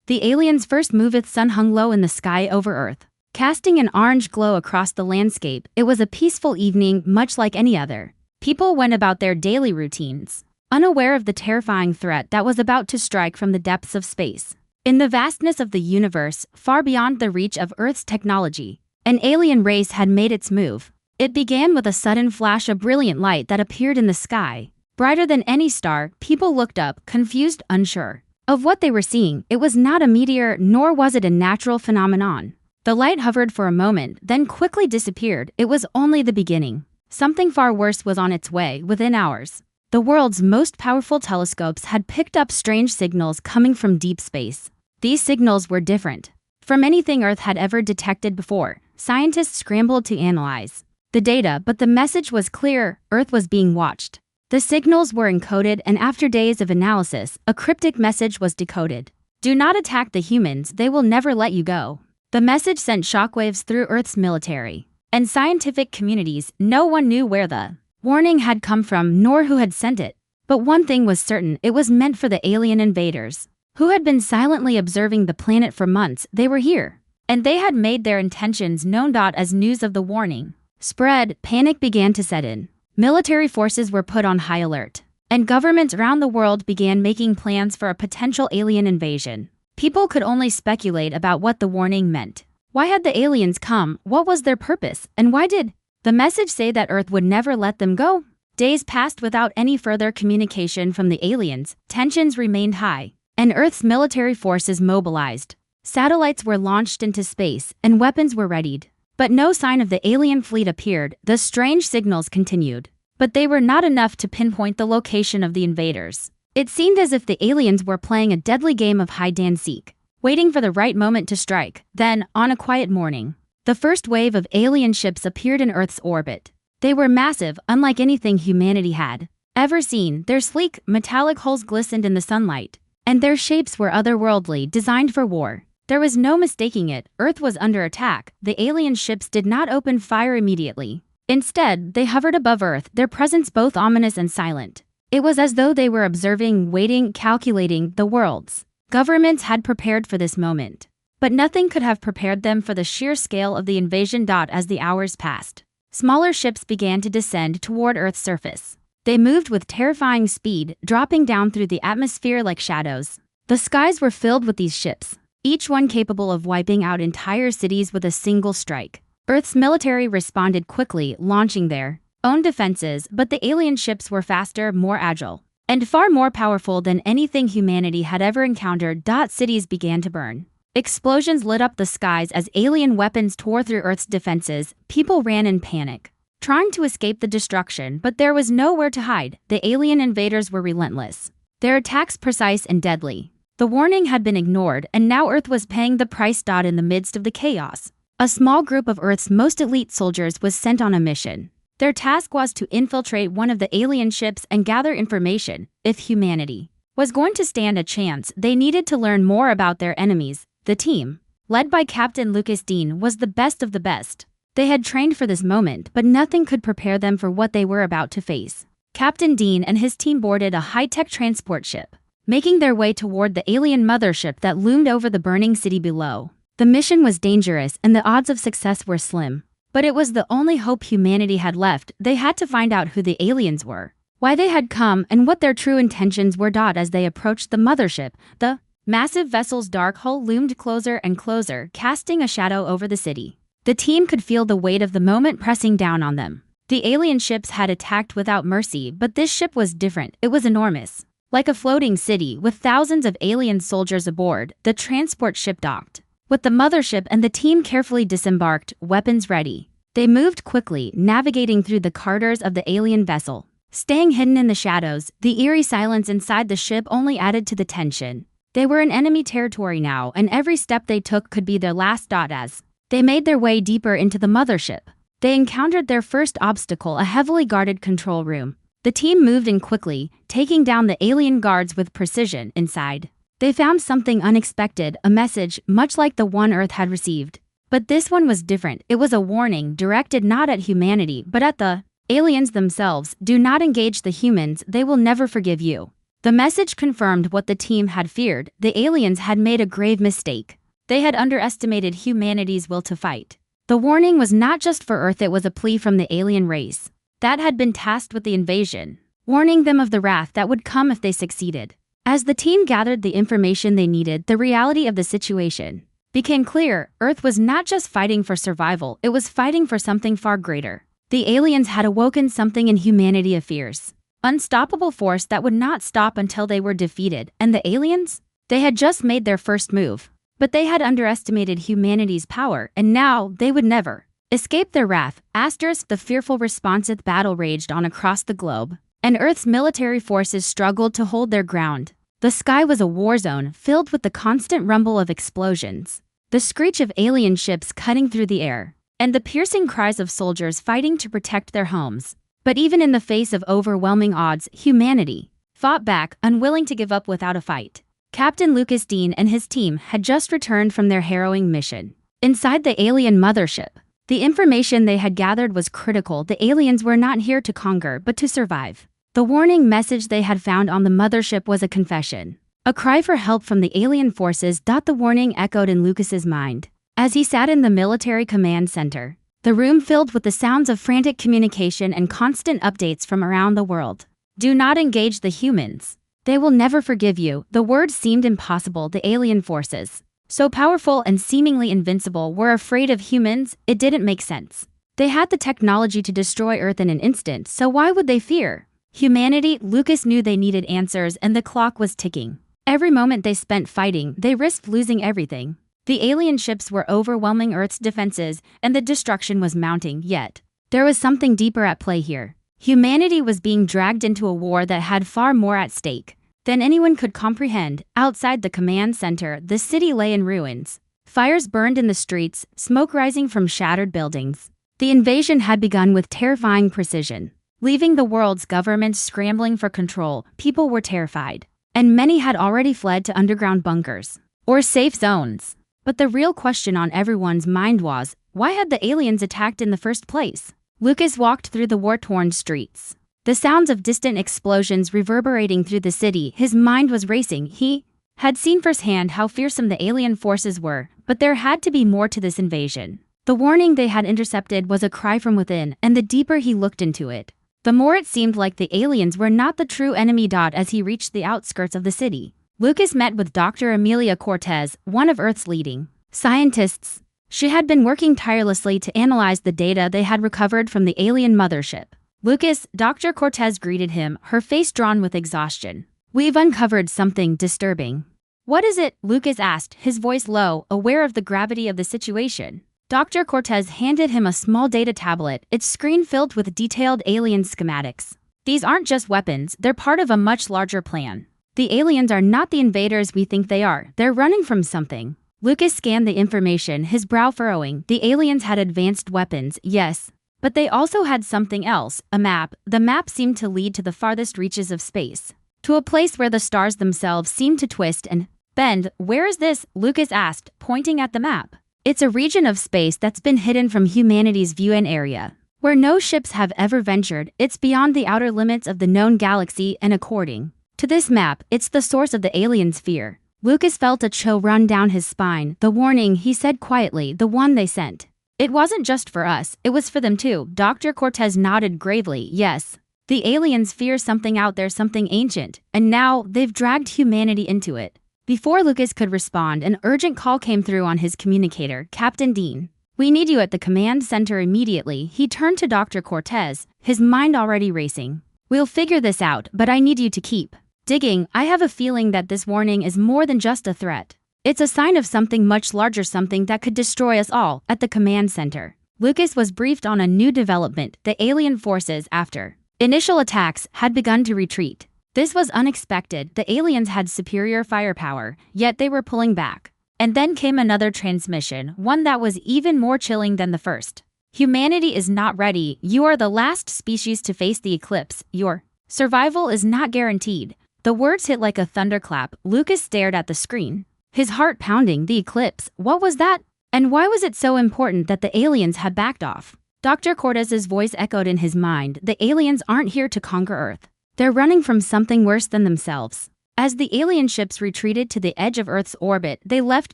The aliens' first moveth sun hung low in the sky over Earth, casting an orange glow across the landscape. It was a peaceful evening, much like any other. People went about their daily routines, unaware of the terrifying threat that was about to strike from the depths of space. In the vastness of the universe, far beyond the reach of Earth's technology, an alien race had made its move. It began with a sudden flash of brilliant light that appeared in the sky. Brighter than any star, people looked up, confused, unsure of what they were seeing. It was not a meteor, nor was it a natural phenomenon. The light hovered for a moment, then quickly disappeared. It was only the beginning. Something far worse was on its way. Within hours, the world's most powerful telescopes had picked up strange signals coming from deep space. These signals were different from anything Earth had ever detected before. Scientists scrambled to analyze the data, but the message was clear: Earth was being watched. The signals were encoded, and after days of analysis, a cryptic message was decoded. Do not attack the humans, they will never let you go. The message sent shockwaves through Earth's military and scientific communities. No one knew where the warning had come from, nor who had sent it. But one thing was certain: it was meant for the alien invaders, who had been silently observing the planet for months. They were here, and they had made their intentions known. As news of the warning spread, panic began to set in. Military forces were put on high alert, and governments around the world began making plans for a potential alien invasion. People could only speculate about what the warning meant. Why had the aliens come? What was their purpose? And why did the message say that Earth would never let them go? Days passed without any further communication from the aliens. Tensions remained high, and Earth's military forces mobilized. Satellites were launched into space, and weapons were readied. But no sign of the alien fleet appeared. The strange signals continued, but they were not enough to pinpoint the location of the invaders. It seemed as if the aliens were playing a deadly game of hide and seek, waiting for the right moment to strike. Then, on a quiet morning, the first wave of alien ships appeared in Earth's orbit. They were massive, unlike anything humanity had ever seen. Their sleek, metallic hulls glistened in the sunlight, and their shapes were otherworldly, designed for war. There was no mistaking it. Earth was under attack. The alien ships did not open fire immediately. Instead, they hovered above Earth, their presence both ominous and silent. It was as though they were observing, waiting, calculating. The world's governments had prepared for this moment, but nothing could have prepared them for the sheer scale of the invasion. As the hours passed, smaller ships began to descend toward Earth's surface. They moved with terrifying speed, dropping down through the atmosphere like shadows. The skies were filled with these ships, each one capable of wiping out entire cities with a single strike. Earth's military responded quickly, launching their own defenses, but the alien ships were faster, more agile, and far more powerful than anything humanity had ever encountered. Cities began to burn. Explosions lit up the skies as alien weapons tore through Earth's defenses. People ran in panic, trying to escape the destruction, but there was nowhere to hide. The alien invaders were relentless, their attacks precise and deadly. The warning had been ignored, and now Earth was paying the price. In the midst of the chaos, a small group of Earth's most elite soldiers was sent on a mission. Their task was to infiltrate one of the alien ships and gather information. If humanity was going to stand a chance, they needed to learn more about their enemies. The team, led by Captain Lucas Dean, was the best of the best. They had trained for this moment, but nothing could prepare them for what they were about to face. Captain Dean and his team boarded a high-tech transport ship, making their way toward the alien mothership that loomed over the burning city below. The mission was dangerous, and the odds of success were slim. But it was the only hope humanity had left. They had to find out who the aliens were, why they had come, and what their true intentions were. As they approached the mothership, the massive vessel's dark hull loomed closer and closer, casting a shadow over the city. The team could feel the weight of the moment pressing down on them. The alien ships had attacked without mercy, but this ship was different. It was enormous. Like a floating city with thousands of alien soldiers aboard, the transport ship docked with the mothership, and the team carefully disembarked, weapons ready. They moved quickly, navigating through the corridors of the alien vessel, staying hidden in the shadows. The eerie silence inside the ship only added to the tension. They were in enemy territory now, and every step they took could be their last. As they made their way deeper into the mothership, they encountered their first obstacle, a heavily guarded control room. The team moved in quickly, taking down the alien guards with precision. Inside, they found something unexpected, a message much like the one Earth had received. But this one was different. It was a warning directed not at humanity, but at the aliens themselves. Do not engage the humans, they will never forgive you. The message confirmed what the team had feared. The aliens had made a grave mistake. They had underestimated humanity's will to fight. The warning was not just for Earth, it was a plea from the alien race that had been tasked with the invasion, warning them of the wrath that would come if they succeeded. As the team gathered the information they needed, the reality of the situation became clear. Earth was not just fighting for survival, it was fighting for something far greater. The aliens had awoken something in humanity, a fierce, unstoppable force that would not stop until they were defeated. And the aliens? They had just made their first move. But they had underestimated humanity's power, and now they would never escape their wrath. Asterisk, the fearful responsive battle raged on across the globe, and Earth's military forces struggled to hold their ground. The sky was a war zone, filled with the constant rumble of explosions, the screech of alien ships cutting through the air, and the piercing cries of soldiers fighting to protect their homes. But even in the face of overwhelming odds, humanity fought back, unwilling to give up without a fight. Captain Lucas Dean and his team had just returned from their harrowing mission. Inside the alien mothership, the information they had gathered was critical. The aliens were not here to conquer, but to survive. The warning message they had found on the mothership was a confession, a cry for help from the alien forces. The warning echoed in Lucas's mind as he sat in the military command center, the room filled with the sounds of frantic communication and constant updates from around the world. Do not engage the humans. They will never forgive you. The words seemed impossible. The alien forces, so powerful and seemingly invincible, were afraid of humans. It didn't make sense. They had the technology to destroy Earth in an instant, so why would they fear humanity? Lucas knew they needed answers, and the clock was ticking. Every moment they spent fighting, they risked losing everything. The alien ships were overwhelming Earth's defenses, and the destruction was mounting. Yet, there was something deeper at play here. Humanity was being dragged into a war that had far more at stake than anyone could comprehend. Outside the command center, the city lay in ruins. Fires burned in the streets, smoke rising from shattered buildings. The invasion had begun with terrifying precision, leaving the world's governments scrambling for control. People were terrified, and many had already fled to underground bunkers or safe zones. But the real question on everyone's mind was, why had the aliens attacked in the first place? Lucas walked through the war-torn streets, the sounds of distant explosions reverberating through the city. His mind was racing. He had seen firsthand how fearsome the alien forces were, but there had to be more to this invasion. The warning they had intercepted was a cry from within, and the deeper he looked into it, the more it seemed like the aliens were not the true enemy. As he reached the outskirts of the city, Lucas met with Dr. Amelia Cortez, one of Earth's leading scientists. She had been working tirelessly to analyze the data they had recovered from the alien mothership. Lucas, Dr. Cortez greeted him, her face drawn with exhaustion. We've uncovered something disturbing. What is it? Lucas asked, his voice low, aware of the gravity of the situation. Dr. Cortez handed him a small data tablet, its screen filled with detailed alien schematics. These aren't just weapons, they're part of a much larger plan. The aliens are not the invaders we think they are. They're running from something. Lucas scanned the information, his brow furrowing. The aliens had advanced weapons, yes, but they also had something else, a map. The map seemed to lead to the farthest reaches of space, to a place where the stars themselves seemed to twist and bend. Where is this? Lucas asked, pointing at the map. It's a region of space that's been hidden from humanity's view, an area where no ships have ever ventured. It's beyond the outer limits of the known galaxy, and according to this map, it's the source of the aliens' fear. Lucas felt a chill run down his spine. The warning, he said quietly, the one they sent. It wasn't just for us, it was for them too. Dr. Cortez nodded gravely. Yes, the aliens fear something out there, something ancient, and now they've dragged humanity into it. Before Lucas could respond, an urgent call came through on his communicator. Captain Dean, we need you at the command center immediately. He turned to Dr. Cortez, his mind already racing. We'll figure this out, but I need you to keep digging. I have a feeling that this warning is more than just a threat. It's a sign of something much larger, something that could destroy us all. At the command center, Lucas was briefed on a new development. The alien forces, after initial attacks, had begun to retreat. This was unexpected. The aliens had superior firepower, yet they were pulling back. And then came another transmission, one that was even more chilling than the first. Humanity is not ready. You are the last species to face the eclipse. Your survival is not guaranteed. The words hit like a thunderclap. Lucas stared at the screen, his heart pounding. The eclipse, what was that? And why was it so important that the aliens had backed off? Dr. Cortez's voice echoed in his mind. The aliens aren't here to conquer Earth. They're running from something worse than themselves. As the alien ships retreated to the edge of Earth's orbit, they left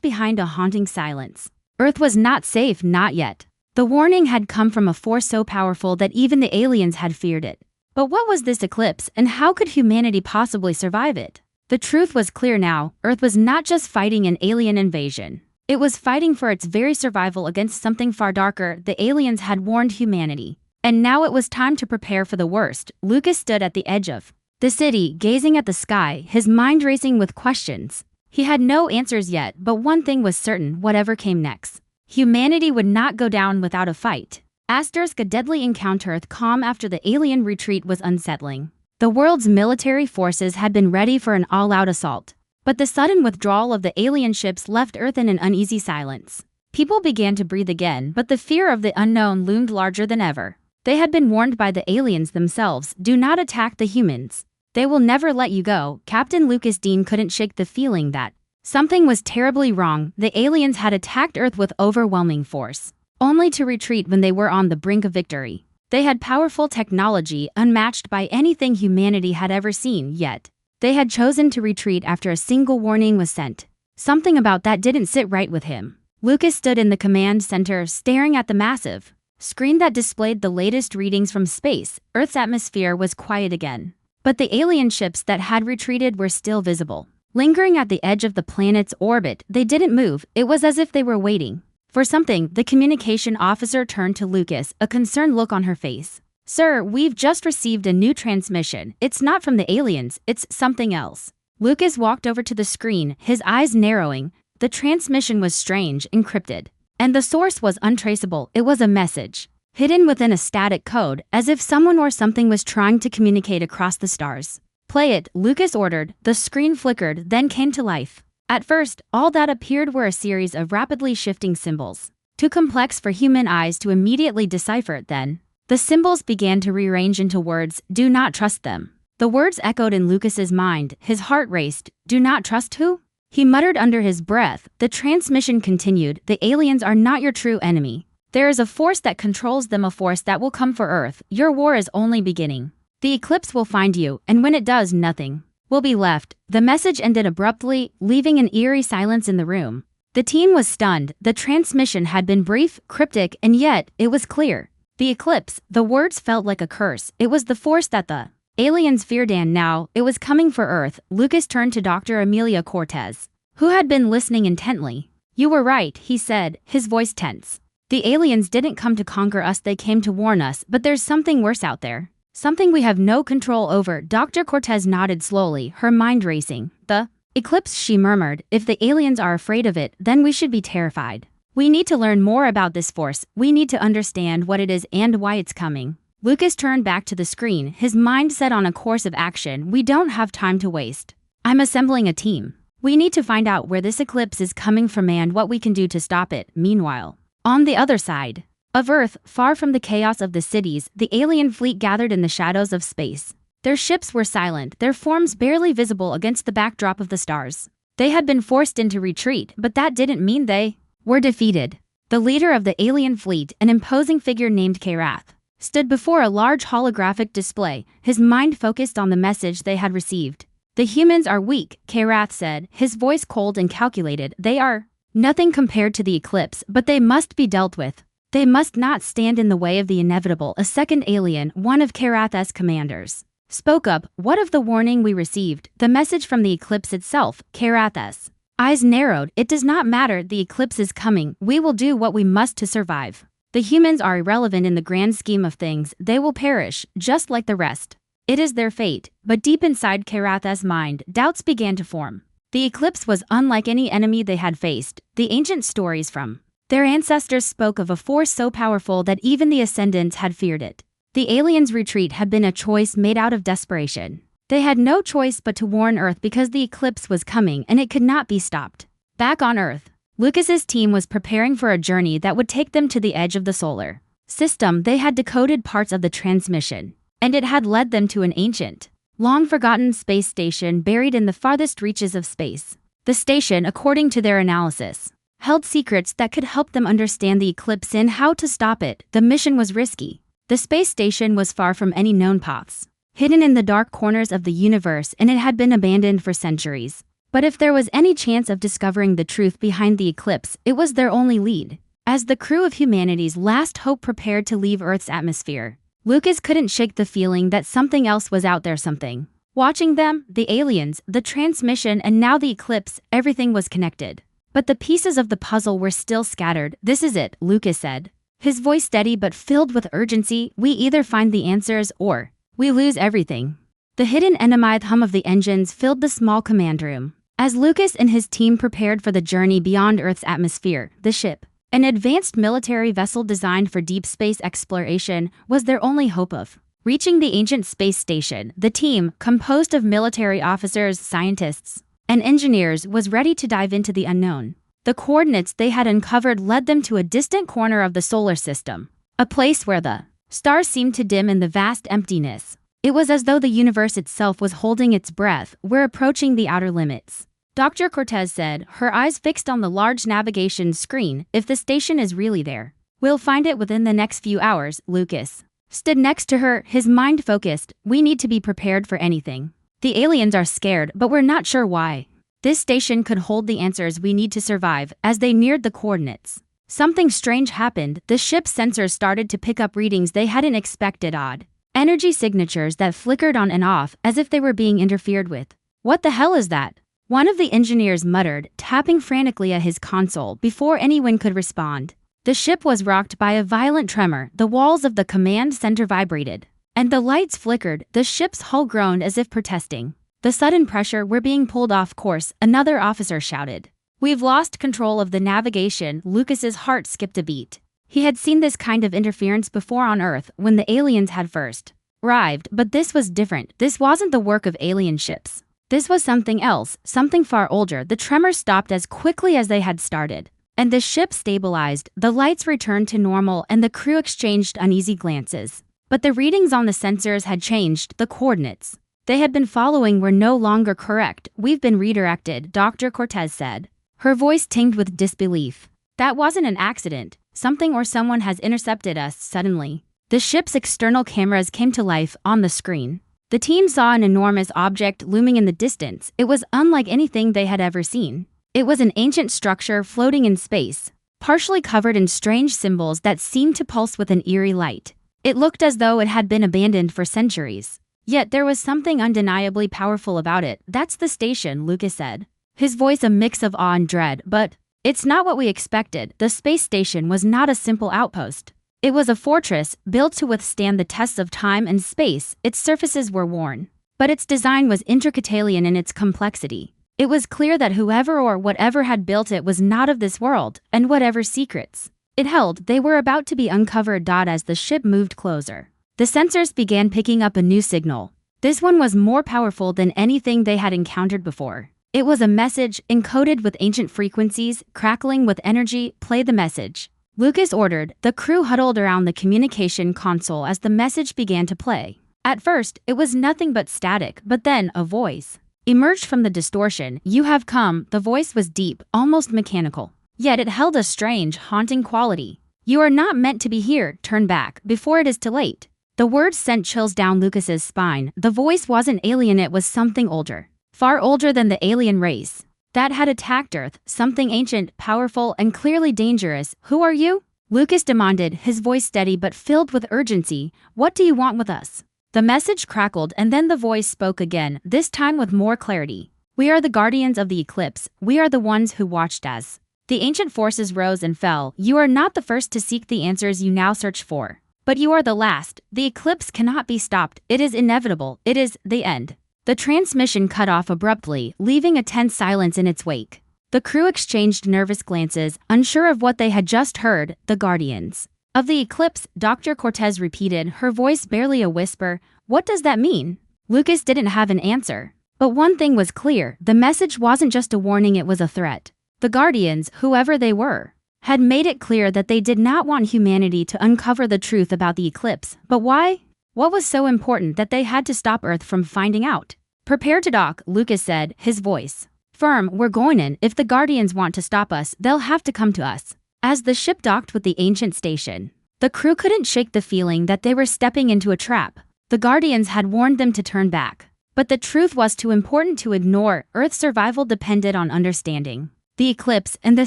behind a haunting silence. Earth was not safe, not yet. The warning had come from a force so powerful that even the aliens had feared it. But what was this eclipse, and how could humanity possibly survive it? The truth was clear now. Earth was not just fighting an alien invasion. It was fighting for its very survival against something far darker. The aliens had warned humanity. And now it was time to prepare for the worst. Lucas stood at the edge of the city, gazing at the sky, his mind racing with questions. He had no answers yet, but one thing was certain: whatever came next, humanity would not go down without a fight. Asterisk: a deadly encounter. Calm after the alien retreat was unsettling. The world's military forces had been ready for an all-out assault. But the sudden withdrawal of the alien ships left Earth in an uneasy silence. People began to breathe again, but the fear of the unknown loomed larger than ever. They had been warned by the aliens themselves: do not attack the humans. They will never let you go. Captain Lucas Dean couldn't shake the feeling that something was terribly wrong. The aliens had attacked Earth with overwhelming force, only to retreat when they were on the brink of victory. They had powerful technology unmatched by anything humanity had ever seen, yet they had chosen to retreat after a single warning was sent. Something about that didn't sit right with him. Lucas stood in the command center, staring at the massive screen that displayed the latest readings from space. Earth's atmosphere was quiet again, but the alien ships that had retreated were still visible. Lingering at the edge of the planet's orbit, they didn't move. It was as if they were waiting for something. The communication officer turned to Lucas, a concerned look on her face. Sir, we've just received a new transmission. It's not from the aliens, it's something else. Lucas walked over to the screen, his eyes narrowing. The transmission was strange, encrypted, and the source was untraceable. It was a message hidden within a static code, as if someone or something was trying to communicate across the stars. Play it, Lucas ordered. The screen flickered, then came to life. At first, all that appeared were a series of rapidly shifting symbols, too complex for human eyes to immediately decipher. Then the symbols began to rearrange into words. Do not trust them. The words echoed in Lucas's mind. His heart raced. Do not trust who? He muttered under his breath. The transmission continued. The aliens are not your true enemy. There is a force that controls them, a force that will come for Earth. Your war is only beginning. The eclipse will find you, and when it does, nothing will be left. The message ended abruptly, leaving an eerie silence in the room. The team was stunned. The transmission had been brief, cryptic, and yet it was clear. The eclipse, the words felt like a curse. It was the force that the aliens feared, and now it was coming for Earth. Lucas turned to Dr. Amelia Cortez, who had been listening intently. You were right, he said, his voice tense. The aliens didn't come to conquer us, they came to warn us, but there's something worse out there. Something we have no control over. Dr. Cortez nodded slowly, her mind racing. The eclipse, she murmured. If the aliens are afraid of it, then we should be terrified. We need to learn more about this force. We need to understand what it is and why it's coming. Lucas turned back to the screen, his mind set on a course of action. We don't have time to waste. I'm assembling a team. We need to find out where this eclipse is coming from and what we can do to stop it. Meanwhile, on the other side of Earth, far from the chaos of the cities, the alien fleet gathered in the shadows of space. Their ships were silent, their forms barely visible against the backdrop of the stars. They had been forced into retreat, but that didn't mean they were defeated. The leader of the alien fleet, an imposing figure named Karath, stood before a large holographic display, his mind focused on the message they had received. The humans are weak, Karath said, his voice cold and calculated. They are nothing compared to the eclipse, but they must be dealt with. They must not stand in the way of the inevitable. A second alien, one of Karath's commanders, spoke up. What of the warning we received? The message from the eclipse itself. Karath's eyes narrowed. It does not matter. The eclipse is coming. We will do what we must to survive. The humans are irrelevant in the grand scheme of things. They will perish, just like the rest. It is their fate. But deep inside Karath's mind, doubts began to form. The eclipse was unlike any enemy they had faced. The ancient stories from their ancestors spoke of a force so powerful that even the ascendants had feared it. The aliens' retreat had been a choice made out of desperation. They had no choice but to warn Earth because the eclipse was coming and it could not be stopped. Back on Earth, Lucas's team was preparing for a journey that would take them to the edge of the solar system. They had decoded parts of the transmission, and it had led them to an ancient, long-forgotten space station buried in the farthest reaches of space. The station, according to their analysis, held secrets that could help them understand the eclipse and how to stop it. The mission was risky. The space station was far from any known paths. hidden in the dark corners of the universe, and it had been abandoned for centuries. But if there was any chance of discovering the truth behind the eclipse, it was their only lead. As the crew of humanity's last hope prepared to leave Earth's atmosphere, Lucas couldn't shake the feeling that something else was out there. Something watching them, the aliens, the transmission, and now the eclipse, everything was connected. But the pieces of the puzzle were still scattered. "This is it," Lucas said, his voice steady but filled with urgency. "We either find the answers or we lose everything." The hidden enigmatic hum of the engines filled the small command room. As Lucas and his team prepared for the journey beyond Earth's atmosphere, the ship, an advanced military vessel designed for deep space exploration, was their only hope of reaching the ancient space station. The team, composed of military officers, scientists, and engineers, was ready to dive into the unknown. The coordinates they had uncovered led them to a distant corner of the solar system, a place where the stars seemed to dim in the vast emptiness. It was as though the universe itself was holding its breath. "We're approaching the outer limits," Dr. Cortez said, her eyes fixed on the large navigation screen. "If the station is really there, we'll find it within the next few hours." Lucas stood next to her, his mind focused. "We need to be prepared for anything. The aliens are scared, but we're not sure why. This station could hold the answers we need to survive." As they neared the coordinates, something strange happened. The ship's sensors started to pick up readings they hadn't expected, odd energy signatures that flickered on and off as if they were being interfered with. "What the hell is that?" one of the engineers muttered, tapping frantically at his console. Before anyone could respond, the ship was rocked by a violent tremor. The walls of the command center vibrated, and the lights flickered. The ship's hull groaned as if protesting the sudden pressure. "We're being pulled off course," another officer shouted. "We've lost control of the navigation." Lucas's heart skipped a beat. He had seen this kind of interference before on Earth when the aliens had first arrived, but this was different. This wasn't the work of alien ships. This was something else, something far older. The tremors stopped as quickly as they had started, and the ship stabilized. The lights returned to normal, and the crew exchanged uneasy glances. But the readings on the sensors had changed. The coordinates they had been following were no longer correct. "We've been redirected," Dr. Cortez said, her voice tinged with disbelief. "That wasn't an accident. Something or someone has intercepted us." Suddenly, the ship's external cameras came to life on the screen. The team saw an enormous object looming in the distance. It was unlike anything they had ever seen. It was an ancient structure floating in space, partially covered in strange symbols that seemed to pulse with an eerie light. It looked as though it had been abandoned for centuries. Yet there was something undeniably powerful about it. "That's the station," Lucas said, his voice a mix of awe and dread. "But it's not what we expected." The space station was not a simple outpost. It was a fortress built to withstand the tests of time and space. Its surfaces were worn, but its design was intricate alien in its complexity. It was clear that whoever or whatever had built it was not of this world, and whatever secrets it held, they were about to be uncovered. As the ship moved closer, the sensors began picking up a new signal. This one was more powerful than anything they had encountered before. It was a message encoded with ancient frequencies, crackling with energy. "Play the message," Lucas ordered. The crew huddled around the communication console as the message began to play. At first, it was nothing but static, but then a voice emerged from the distortion. "You have come." The voice was deep, almost mechanical, yet it held a strange, haunting quality. "You are not meant to be here. Turn back before it is too late." The words sent chills down Lucas's spine. The voice wasn't alien, it was something older, far older than the alien race that had attacked Earth, something ancient, powerful, and clearly dangerous. "Who are you?" Lucas demanded, his voice steady but filled with urgency. "What do you want with us?" The message crackled, and then the voice spoke again, this time with more clarity. "We are the guardians of the eclipse. We are the ones who watched as the ancient forces rose and fell. You are not the first to seek the answers you now search for, but you are the last. The eclipse cannot be stopped. It is inevitable. It is the end." The transmission cut off abruptly, leaving a tense silence in its wake. The crew exchanged nervous glances, unsure of what they had just heard. "The guardians of the eclipse," Dr. Cortez repeated, her voice barely a whisper. "What does that mean?" Lucas didn't have an answer. But one thing was clear, the message wasn't just a warning, it was a threat. The guardians, whoever they were, had made it clear that they did not want humanity to uncover the truth about the eclipse. But why? What was so important that they had to stop Earth from finding out? "Prepare to dock," Lucas said, his voice firm. "We're going in. If the Guardians want to stop us, they'll have to come to us." As the ship docked with the ancient station, the crew couldn't shake the feeling that they were stepping into a trap. The Guardians had warned them to turn back. But the truth was too important to ignore. Earth's survival depended on understanding. The eclipse and the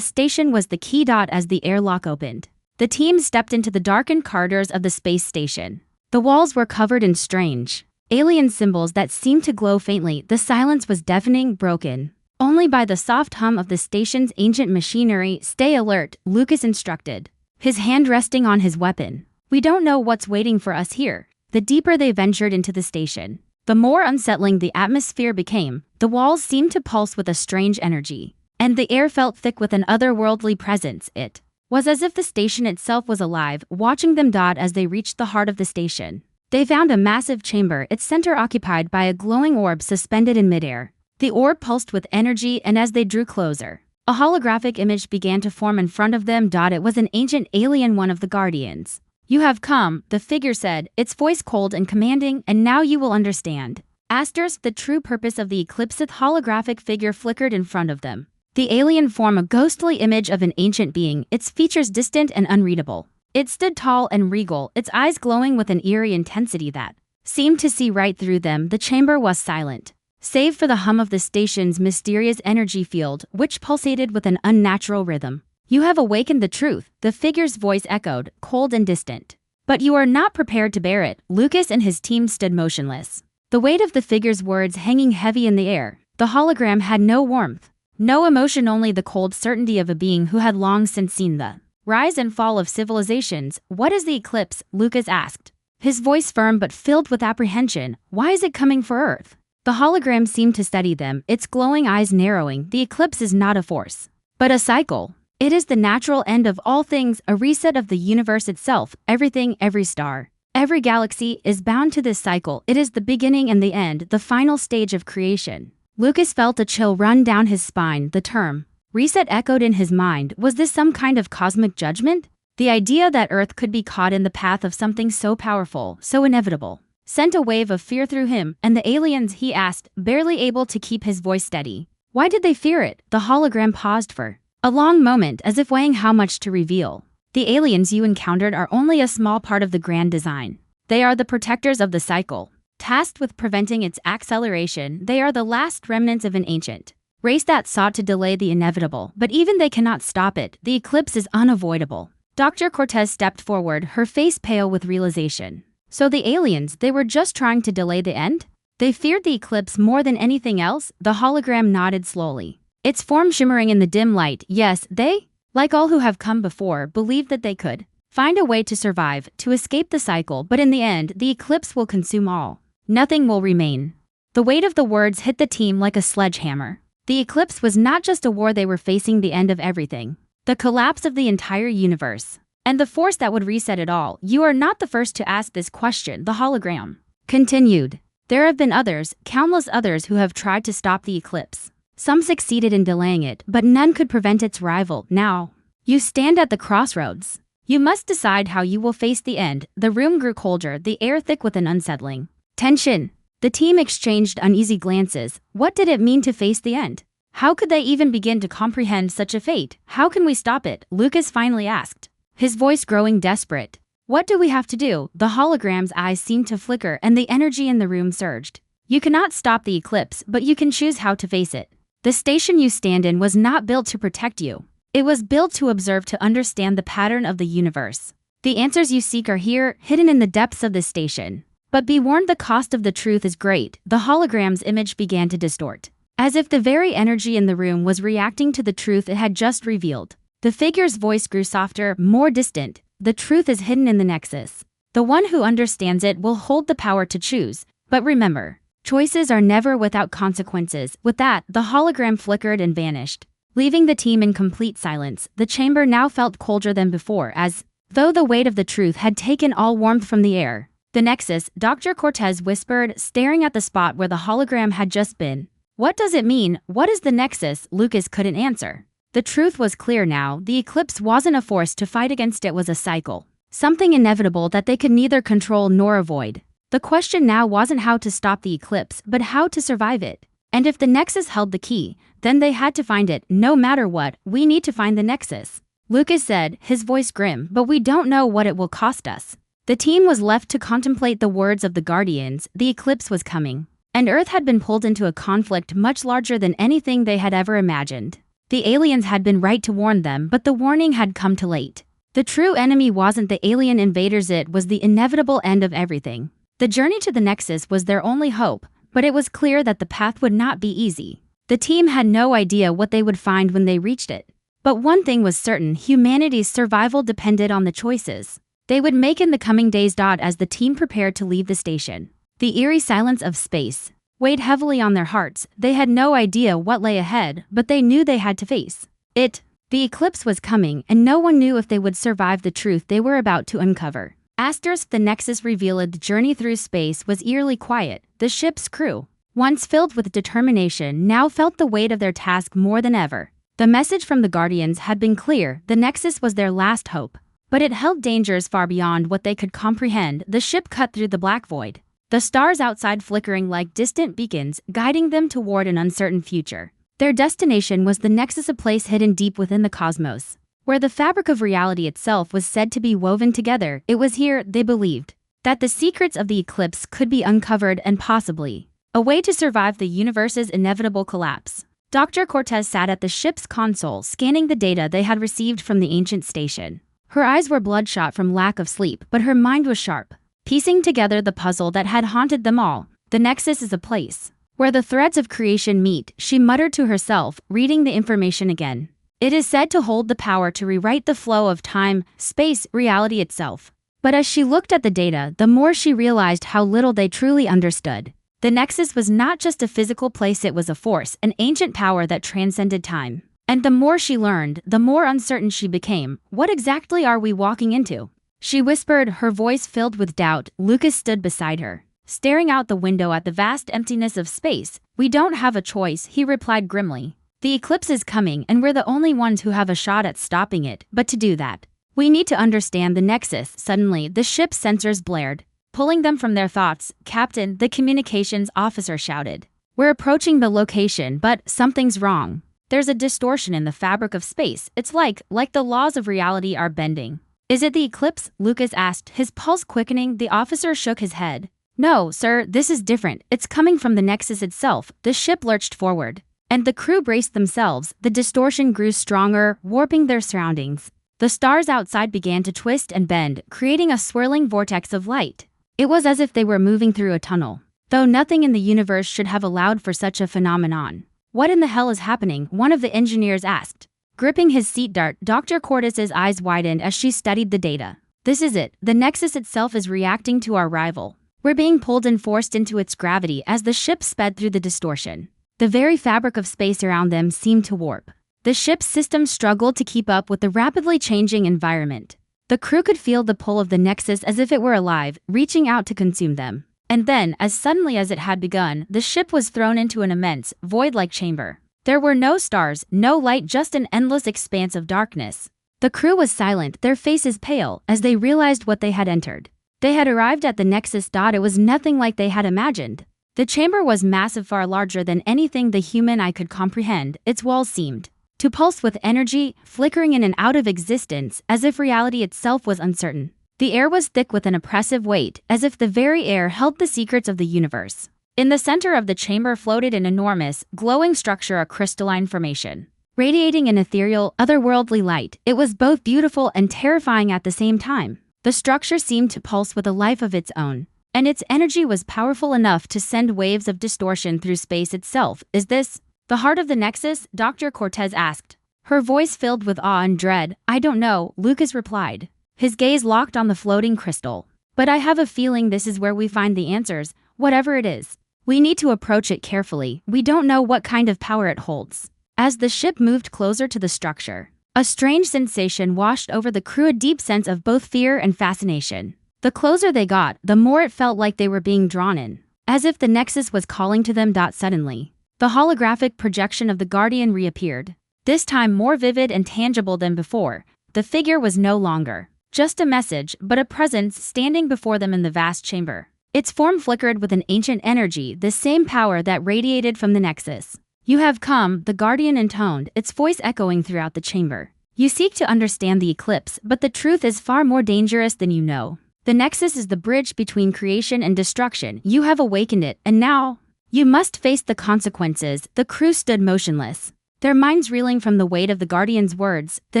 station was the key. As the airlock opened, the team stepped into the darkened corridors of the space station. The walls were covered in strange, alien symbols that seemed to glow faintly. The silence was deafening, broken only by the soft hum of the station's ancient machinery. Stay alert, Lucas instructed, his hand resting on his weapon. We don't know what's waiting for us here. The deeper they ventured into the station, the more unsettling the atmosphere became. The walls seemed to pulse with a strange energy, and the air felt thick with an otherworldly presence. It was as if the station itself was alive, watching them. As they reached the heart of the station, they found a massive chamber, its center occupied by a glowing orb suspended in midair. The orb pulsed with energy, and as they drew closer, a holographic image began to form in front of them. It was an ancient alien, one of the Guardians. You have come, the figure said, its voice cold and commanding, and now you will understand. The true purpose of the eclipse. The holographic figure flickered in front of them. The alien form, a ghostly image of an ancient being, its features distant and unreadable. It stood tall and regal, its eyes glowing with an eerie intensity that seemed to see right through them. The chamber was silent, save for the hum of the station's mysterious energy field, which pulsated with an unnatural rhythm. You have awakened the truth, the figure's voice echoed, cold and distant. But you are not prepared to bear it. Lucas and his team stood motionless, the weight of the figure's words hanging heavy in the air. The hologram had no warmth, no emotion, only the cold certainty of a being who had long since seen the rise and fall of civilizations. What is the eclipse? Lucas asked, his voice firm but filled with apprehension. Why is it coming for Earth? The hologram seemed to study them, its glowing eyes narrowing. The eclipse is not a force, but a cycle. It is the natural end of all things, a reset of the universe itself. Everything, every star, every galaxy is bound to this cycle. It is the beginning and the end, the final stage of creation. Lucas felt a chill run down his spine. The term reset echoed in his mind. Was this some kind of cosmic judgment? The idea that Earth could be caught in the path of something so powerful, so inevitable, sent a wave of fear through him. And the aliens? He asked, barely able to keep his voice steady. Why did they fear it? The hologram paused for a long moment, as if weighing how much to reveal. The aliens you encountered are only a small part of the grand design. They are the protectors of the cycle, tasked with preventing its acceleration. They are the last remnants of an ancient race that sought to delay the inevitable, but even they cannot stop it. The eclipse is unavoidable. Dr. Cortez stepped forward, her face pale with realization. So the aliens, they were just trying to delay the end? They feared the eclipse more than anything else? The hologram nodded slowly, its form shimmering in the dim light. Yes, they, like all who have come before, believed that they could find a way to survive, to escape the cycle, but in the end, the eclipse will consume all. Nothing will remain. The weight of the words hit the team like a sledgehammer. The eclipse was not just a war they were facing, the end of everything, the collapse of the entire universe, and the force that would reset it all. You are not the first to ask this question, the hologram continued. There have been others, countless others, who have tried to stop the eclipse. Some succeeded in delaying it, but none could prevent its arrival. Now, you stand at the crossroads. You must decide how you will face the end. The room grew colder, the air thick with an unsettling tension. The team exchanged uneasy glances. What did it mean to face the end? How could they even begin to comprehend such a fate? How can we stop it? Lucas finally asked, his voice growing desperate. What do we have to do? The hologram's eyes seemed to flicker, and the energy in the room surged. You cannot stop the eclipse, but you can choose how to face it. The station you stand in was not built to protect you. It was built to observe, to understand the pattern of the universe. The answers you seek are here, hidden in the depths of this station. But be warned, the cost of the truth is great. The hologram's image began to distort, as if the very energy in the room was reacting to the truth it had just revealed. The figure's voice grew softer, more distant. The truth is hidden in the nexus. The one who understands it will hold the power to choose. But remember, choices are never without consequences. With that, the hologram flickered and vanished, leaving the team in complete silence. The chamber now felt colder than before, as though the weight of the truth had taken all warmth from the air. The nexus, Dr. Cortez whispered, staring at the spot where the hologram had just been. What does it mean? What is the nexus? Lucas couldn't answer. The truth was clear now. The eclipse wasn't a force to fight against, it was a cycle. Something inevitable that they could neither control nor avoid. The question now wasn't how to stop the eclipse, but how to survive it. And if the nexus held the key, then they had to find it. No matter what, we need to find the nexus, Lucas said, his voice grim. But we don't know what it will cost us. The team was left to contemplate the words of the Guardians. The eclipse was coming, and Earth had been pulled into a conflict much larger than anything they had ever imagined. The aliens had been right to warn them, but the warning had come too late. The true enemy wasn't the alien invaders, it was the inevitable end of everything. The journey to the Nexus was their only hope, but it was clear that the path would not be easy. The team had no idea what they would find when they reached it. But one thing was certain: humanity's survival depended on the choices they would make in the coming days. As the team prepared to leave the station, the eerie silence of space weighed heavily on their hearts. They had no idea what lay ahead, but they knew they had to face it. The eclipse was coming, and no one knew if they would survive the truth they were about to uncover. The Nexus revealed the journey through space was eerily quiet. The ship's crew, once filled with determination, now felt the weight of their task more than ever. The message from the Guardians had been clear: the Nexus was their last hope. But it held dangers far beyond what they could comprehend. The ship cut through the black void, the stars outside flickering like distant beacons, guiding them toward an uncertain future. Their destination was the Nexus, a place hidden deep within the cosmos, where the fabric of reality itself was said to be woven together. It was here, they believed, that the secrets of the eclipse could be uncovered and possibly a way to survive the universe's inevitable collapse. Dr. Cortez sat at the ship's console, scanning the data they had received from the ancient station. Her eyes were bloodshot from lack of sleep, but her mind was sharp, piecing together the puzzle that had haunted them all. The Nexus is a place where the threads of creation meet, she muttered to herself, reading the information again. It is said to hold the power to rewrite the flow of time, space, reality itself. But as she looked at the data, the more she realized how little they truly understood. The Nexus was not just a physical place, it was a force, an ancient power that transcended time. And the more she learned, the more uncertain she became. What exactly are we walking into? She whispered, her voice filled with doubt. Lucas stood beside her, staring out the window at the vast emptiness of space. We don't have a choice, he replied grimly. The eclipse is coming, and we're the only ones who have a shot at stopping it. But to do that, we need to understand the Nexus. Suddenly, the ship's sensors blared, pulling them from their thoughts. Captain, the communications officer shouted. We're approaching the location, but something's wrong. There's a distortion in the fabric of space. It's like the laws of reality are bending. Is it the eclipse? Lucas asked, his pulse quickening. The officer shook his head. No, sir, this is different. It's coming from the Nexus itself. The ship lurched forward, and the crew braced themselves. The distortion grew stronger, warping their surroundings. The stars outside began to twist and bend, creating a swirling vortex of light. It was as if they were moving through a tunnel, though nothing in the universe should have allowed for such a phenomenon. What in the hell is happening? One of the engineers asked. Gripping his seat dart, Dr. Cortez's eyes widened as she studied the data. This is it. The Nexus itself is reacting to our arrival. We're being pulled and forced into its gravity as the ship sped through the distortion. The very fabric of space around them seemed to warp. The ship's systems struggled to keep up with the rapidly changing environment. The crew could feel the pull of the Nexus as if it were alive, reaching out to consume them. And then, as suddenly as it had begun, the ship was thrown into an immense, void-like chamber. There were no stars, no light, just an endless expanse of darkness. The crew was silent, their faces pale, as they realized what they had entered. They had arrived at the Nexus. It was nothing like they had imagined. The chamber was massive, far larger than anything the human eye could comprehend. Its walls seemed to pulse with energy, flickering in and out of existence, as if reality itself was uncertain. The air was thick with an oppressive weight, as if the very air held the secrets of the universe. In the center of the chamber floated an enormous, glowing structure, a crystalline formation, radiating an ethereal, otherworldly light. It was both beautiful and terrifying at the same time. The structure seemed to pulse with a life of its own, and its energy was powerful enough to send waves of distortion through space itself. Is this the heart of the Nexus? Dr. Cortez asked, her voice filled with awe and dread. I don't know, Lucas replied, his gaze locked on the floating crystal. But I have a feeling this is where we find the answers, whatever it is. We need to approach it carefully. We don't know what kind of power it holds. As the ship moved closer to the structure, a strange sensation washed over the crew, a deep sense of both fear and fascination. The closer they got, the more it felt like they were being drawn in, as if the Nexus was calling to them. Suddenly, the holographic projection of the Guardian reappeared, this time more vivid and tangible than before. The figure was no longer just a message, but a presence standing before them in the vast chamber. Its form flickered with an ancient energy, the same power that radiated from the Nexus. You have come, the Guardian intoned, its voice echoing throughout the chamber. You seek to understand the eclipse, but the truth is far more dangerous than you know. The Nexus is the bridge between creation and destruction. You have awakened it, and now you must face the consequences." The crew stood motionless, their minds reeling from the weight of the Guardian's words. The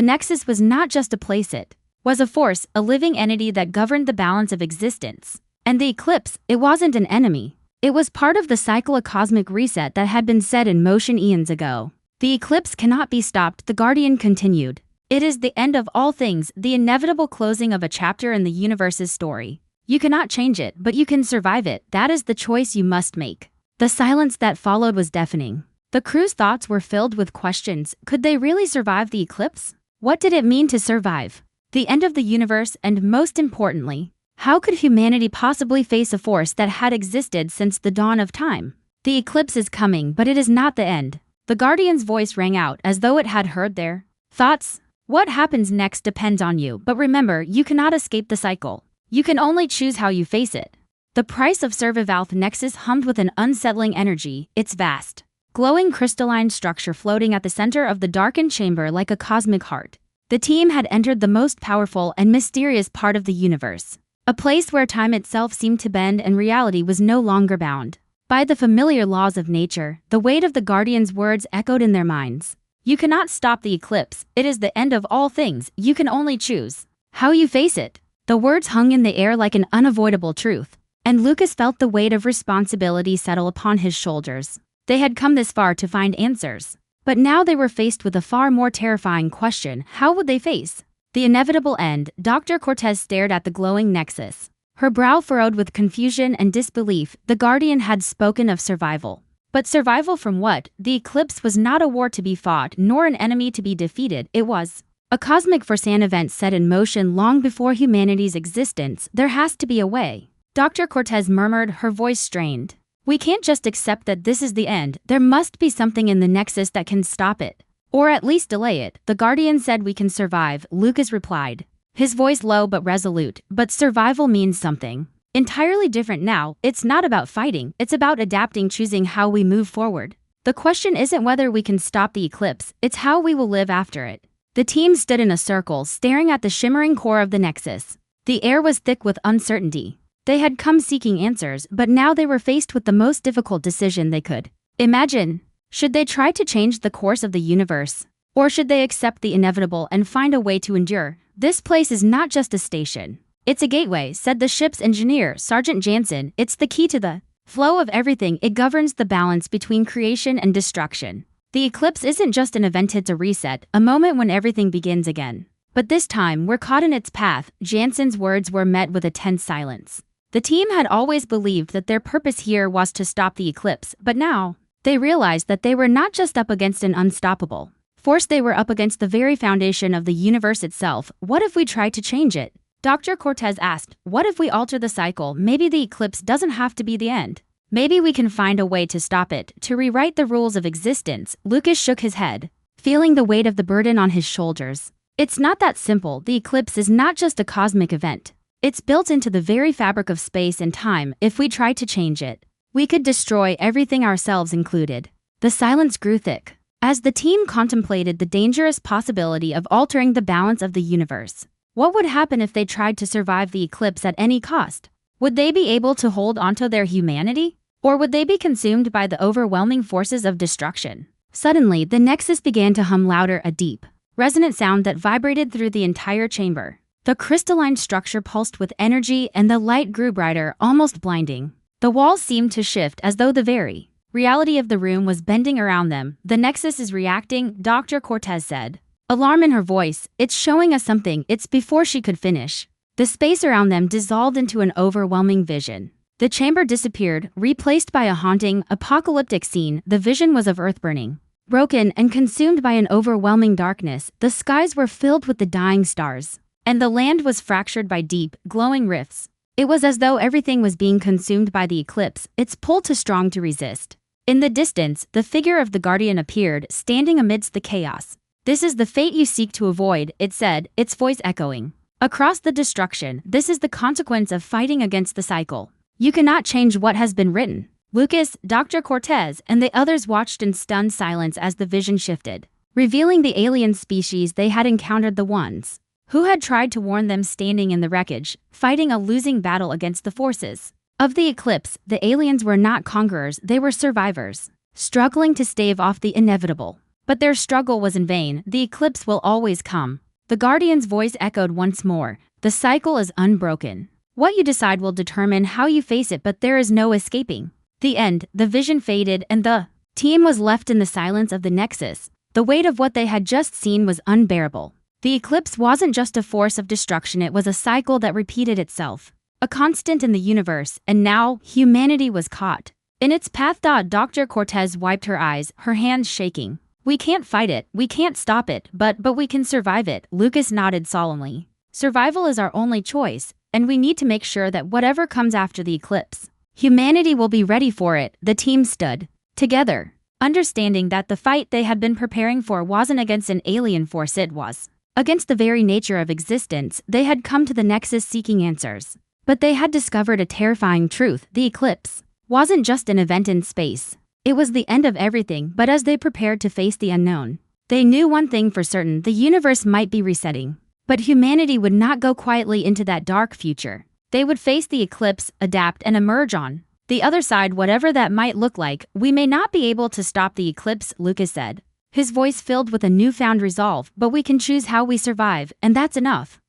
Nexus was not just a place, it was a force, a living entity that governed the balance of existence. And the eclipse, it wasn't an enemy. It was part of the cycle, a cosmic reset that had been set in motion eons ago. "The eclipse cannot be stopped," the Guardian continued. "It is the end of all things, the inevitable closing of a chapter in the universe's story. You cannot change it, but you can survive it. That is the choice you must make." The silence that followed was deafening. The crew's thoughts were filled with questions. Could they really survive the eclipse? What did it mean to survive the end of the universe, and most importantly, how could humanity possibly face a force that had existed since the dawn of time? "The eclipse is coming, but it is not the end." The Guardian's voice rang out as though it had heard their thoughts. "What happens next depends on you, but remember, you cannot escape the cycle. You can only choose how you face it." The price of survival. The Nexus hummed with an unsettling energy, its vast, glowing crystalline structure floating at the center of the darkened chamber like a cosmic heart. The team had entered the most powerful and mysterious part of the universe, a place where time itself seemed to bend and reality was no longer bound by the familiar laws of nature. The weight of the Guardian's words echoed in their minds. "You cannot stop the eclipse. It is the end of all things. You can only choose how you face it." The words hung in the air like an unavoidable truth, and Lucas felt the weight of responsibility settle upon his shoulders. They had come this far to find answers, but now they were faced with a far more terrifying question. How would they face the inevitable end? Dr. Cortez stared at the glowing Nexus, her brow furrowed with confusion and disbelief. The Guardian had spoken of survival. But survival from what? The eclipse was not a war to be fought, nor an enemy to be defeated. It was a cosmic force, an event set in motion long before humanity's existence. "There has to be a way," Dr. Cortez murmured, her voice strained. "We can't just accept that this is the end. There must be something in the Nexus that can stop it, or at least delay it." The Guardian said, "We can survive," Lucas replied, his voice low but resolute. "But survival means something entirely different now. It's not about fighting, it's about adapting, choosing how we move forward. The question isn't whether we can stop the eclipse, it's how we will live after it." The team stood in a circle, staring at the shimmering core of the Nexus. The air was thick with uncertainty. They had come seeking answers, but now they were faced with the most difficult decision they could imagine. Should they try to change the course of the universe? Or should they accept the inevitable and find a way to endure? "This place is not just a station. It's a gateway," said the ship's engineer, Sergeant Jansen. "It's the key to the flow of everything. It governs the balance between creation and destruction. The eclipse isn't just an event, it's a reset, a moment when everything begins again. But this time, we're caught in its path." Jansen's words were met with a tense silence. The team had always believed that their purpose here was to stop the eclipse, but now they realized that they were not just up against an unstoppable force, they were up against the very foundation of the universe itself. "What if we try to change it?" Dr. Cortez asked. "What if we alter the cycle? Maybe the eclipse doesn't have to be the end. Maybe we can find a way to stop it, to rewrite the rules of existence." Lucas shook his head, feeling the weight of the burden on his shoulders. "It's not that simple. The eclipse is not just a cosmic event. It's built into the very fabric of space and time. If we try to change it, we could destroy everything, ourselves included." The silence grew thick as the team contemplated the dangerous possibility of altering the balance of the universe. What would happen if they tried to survive the eclipse at any cost? Would they be able to hold onto their humanity? Or would they be consumed by the overwhelming forces of destruction? Suddenly, the Nexus began to hum louder, a deep, resonant sound that vibrated through the entire chamber. The crystalline structure pulsed with energy, and the light grew brighter, almost blinding. The walls seemed to shift as though the very reality of the room was bending around them. "The Nexus is reacting," Dr. Cortez said, alarm in her voice. "It's showing us something." It's before she could finish, the space around them dissolved into an overwhelming vision. The chamber disappeared, replaced by a haunting, apocalyptic scene. The vision was of Earth burning, broken and consumed by an overwhelming darkness. The skies were filled with the dying stars, and the land was fractured by deep, glowing rifts. It was as though everything was being consumed by the eclipse, its pull too strong to resist. In the distance, the figure of the Guardian appeared, standing amidst the chaos. "This is the fate you seek to avoid," it said, its voice echoing across the destruction. "This is the consequence of fighting against the cycle. You cannot change what has been written." Lucas, Dr. Cortez, and the others watched in stunned silence as the vision shifted, revealing the alien species they had encountered, the ones who had tried to warn them standing in the wreckage, fighting a losing battle against the forces of the eclipse. The aliens were not conquerors, they were survivors, struggling to stave off the inevitable. But their struggle was in vain, the eclipse will always come. The Guardian's voice echoed once more, the cycle is unbroken. What you decide will determine how you face it, but there is no escaping. The end, the vision faded and the team was left in the silence of the Nexus. The weight of what they had just seen was unbearable. The eclipse wasn't just a force of destruction, it was a cycle that repeated itself. A constant in the universe, and now humanity was caught in its path. Dr. Cortez wiped her eyes, her hands shaking. We can't fight it, we can't stop it, but we can survive it. Lucas nodded solemnly. Survival is our only choice, and we need to make sure that whatever comes after the eclipse, humanity will be ready for it. The team stood together, understanding that the fight they had been preparing for wasn't against an alien force, it was against the very nature of existence. They had come to the Nexus seeking answers, but they had discovered a terrifying truth. The eclipse wasn't just an event in space. It was the end of everything. But as they prepared to face the unknown, they knew one thing for certain: the universe might be resetting. But humanity would not go quietly into that dark future. They would face the eclipse, adapt, and emerge on the other side, whatever that might look like. We may not be able to stop the eclipse, Lucas said, his voice filled with a newfound resolve, but we can choose how we survive, and that's enough.